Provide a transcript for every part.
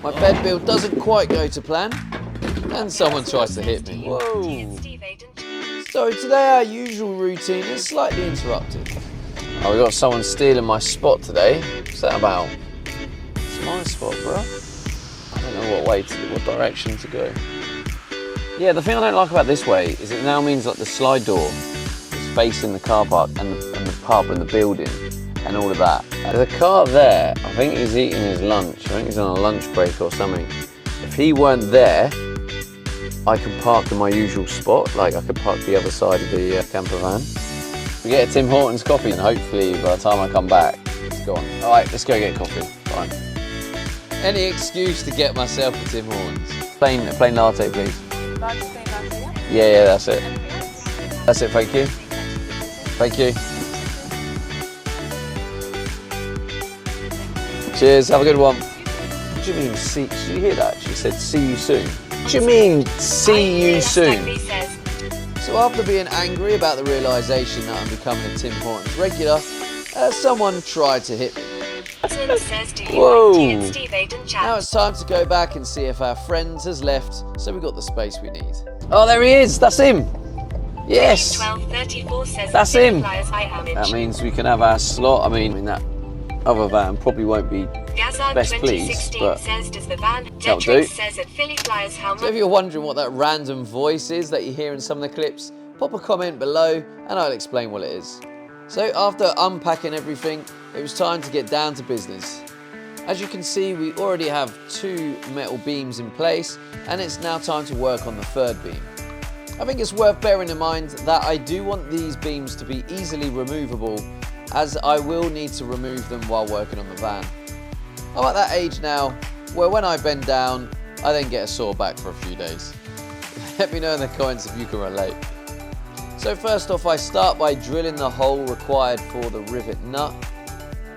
My bed build doesn't quite go to plan, and someone tries to hit me. Whoa! So today our usual routine is slightly interrupted. Oh, we've got someone stealing my spot today. What's that about? It's my spot, bro. I don't know what direction to go. Yeah, the thing I don't like about this way is it now means like the slide door is facing the car park and the pub and the building and all of that. There's a car there. I think he's eating his lunch. I think he's on a lunch break or something. If he weren't there, I could park in my usual spot. Like I could park the other side of the camper van. We get a Tim Hortons coffee and hopefully by the time I come back, it's gone. All right, let's go get coffee. Fine. Any excuse to get myself a Tim Hortons. A plain latte, please. Large plain latte, yeah? Yeah, that's it. That's it, thank you. Thank you. Cheers, have a good one. What do you mean, see? Did you hear that? She said, see you soon. What do you mean, see you soon? So after being angry about the realisation that I'm becoming a Tim Hortons regular, someone tried to hit me. Whoa! Now it's time to go back and see if our friend has left, so we've got the space we need. Oh, there he is! That's him! Yes! That's him! That means we can have our slot. I mean that other van probably won't be best pleased, but that'll do. So if you're wondering what that random voice is that you hear in some of the clips, pop a comment below and I'll explain what it is. So after unpacking everything, it was time to get down to business. As you can see, we already have 2 metal beams in place and it's now time to work on the 3rd beam. I think it's worth bearing in mind that I do want these beams to be easily removable, as I will need to remove them while working on the van. I'm at that age now where when I bend down, I then get a sore back for a few days. Let me know in the comments if you can relate. So first off, I start by drilling the hole required for the rivet nut,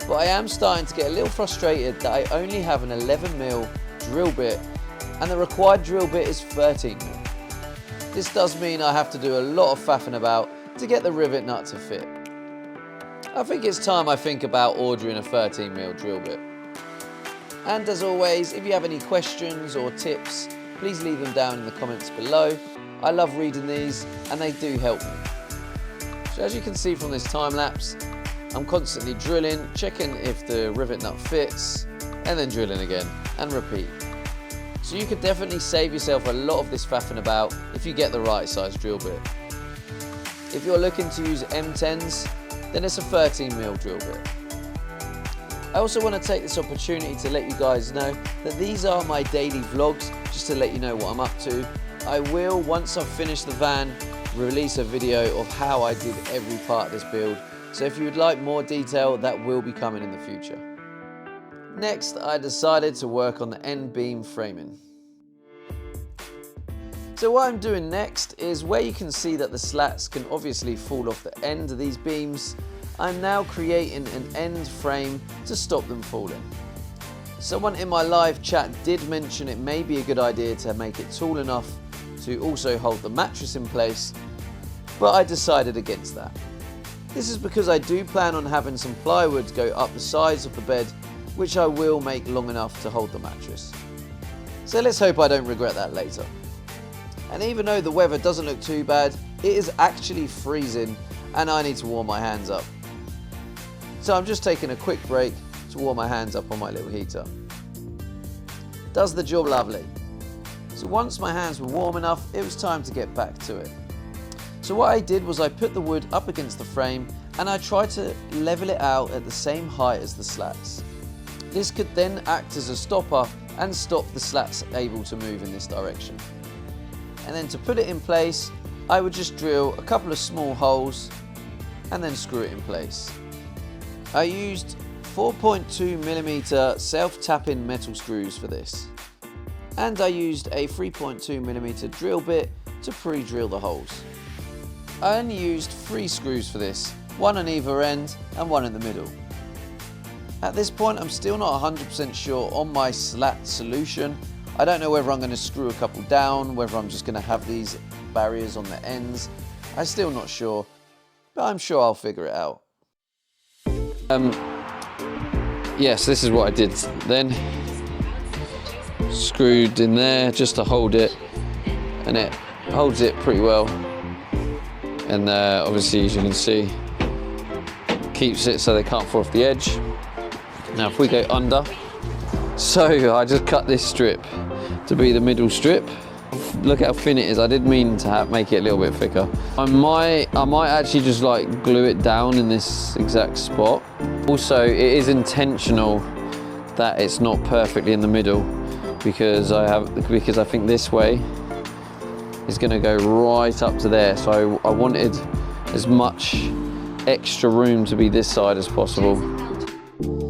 but I am starting to get a little frustrated that I only have an 11mm drill bit and the required drill bit is 13mm. This does mean I have to do a lot of faffing about to get the rivet nut to fit. I think it's time I think about ordering a 13mm drill bit. And as always, if you have any questions or tips, please leave them down in the comments below. I love reading these and they do help me. So as you can see from this time lapse, I'm constantly drilling, checking if the rivet nut fits, and then drilling again, and repeat. So you could definitely save yourself a lot of this faffing about if you get the right size drill bit. If you're looking to use M10s, then it's a 13mm drill bit. I also want to take this opportunity to let you guys know that these are my daily vlogs, just to let you know what I'm up to. I will, once I've finished the van, release a video of how I did every part of this build. So if you would like more detail, that will be coming in the future. Next, I decided to work on the end beam framing. So what I'm doing next is where you can see that the slats can obviously fall off the end of these beams, I'm now creating an end frame to stop them falling. Someone in my live chat did mention it may be a good idea to make it tall enough to also hold the mattress in place, but I decided against that. This is because I do plan on having some plywood go up the sides of the bed, which I will make long enough to hold the mattress. So let's hope I don't regret that later. And even though the weather doesn't look too bad, it is actually freezing and I need to warm my hands up. So I'm just taking a quick break to warm my hands up on my little heater. Does the job lovely. So once my hands were warm enough, it was time to get back to it. So what I did was I put the wood up against the frame and I tried to level it out at the same height as the slats. This could then act as a stopper and stop the slats able to move in this direction. And then to put it in place, I would just drill a couple of small holes and then screw it in place. I used 4.2mm self-tapping metal screws for this. And I used a 3.2mm drill bit to pre-drill the holes. I only used 3 screws for this, one on either end and one in the middle. At this point I'm still not 100% sure on my slat solution. I don't know whether I'm going to screw a couple down, whether I'm just going to have these barriers on the ends. I'm still not sure, but I'm sure I'll figure it out. Yes, this is what I did then. screwed in there just to hold it, and it holds it pretty well. And obviously, as you can see, keeps it so they can't fall off the edge. Now if we go under, so I just cut this strip to be the middle strip. Look at how thin it is. I did mean to make it a little bit thicker. I might actually just like glue it down in this exact spot. Also, it is intentional that it's not perfectly in the middle, because I think this way is going to go right up to there. So I wanted as much extra room to be this side as possible.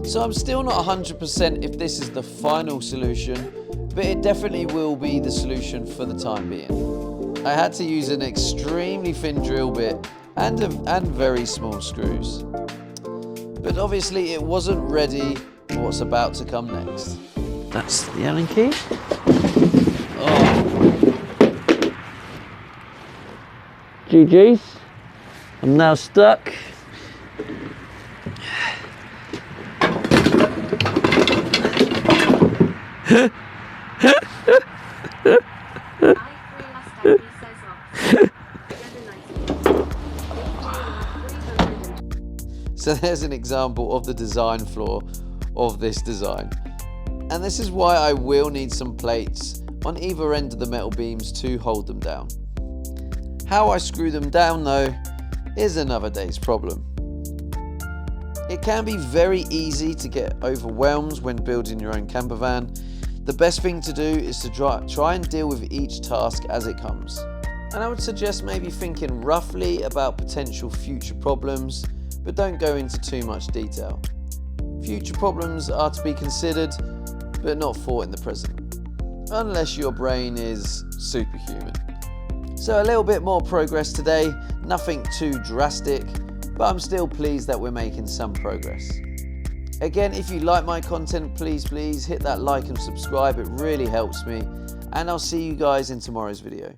So I'm still not 100% if this is the final solution, but it definitely will be the solution for the time being. I had to use an extremely thin drill bit and very small screws. But obviously it wasn't ready for what's about to come next. That's the Allen key. Oh. GG's. I'm now stuck. So there's an example of the design flaw of this design. And this is why I will need some plates on either end of the metal beams to hold them down. How I screw them down though is another day's problem. It can be very easy to get overwhelmed when building your own camper van. The best thing to do is to try and deal with each task as it comes. And I would suggest maybe thinking roughly about potential future problems, but don't go into too much detail. Future problems are to be considered, but not fought in the present, unless your brain is superhuman. So a little bit more progress today, nothing too drastic, but I'm still pleased that we're making some progress. Again, if you like my content, please hit that like and subscribe, it really helps me, and I'll see you guys in tomorrow's video.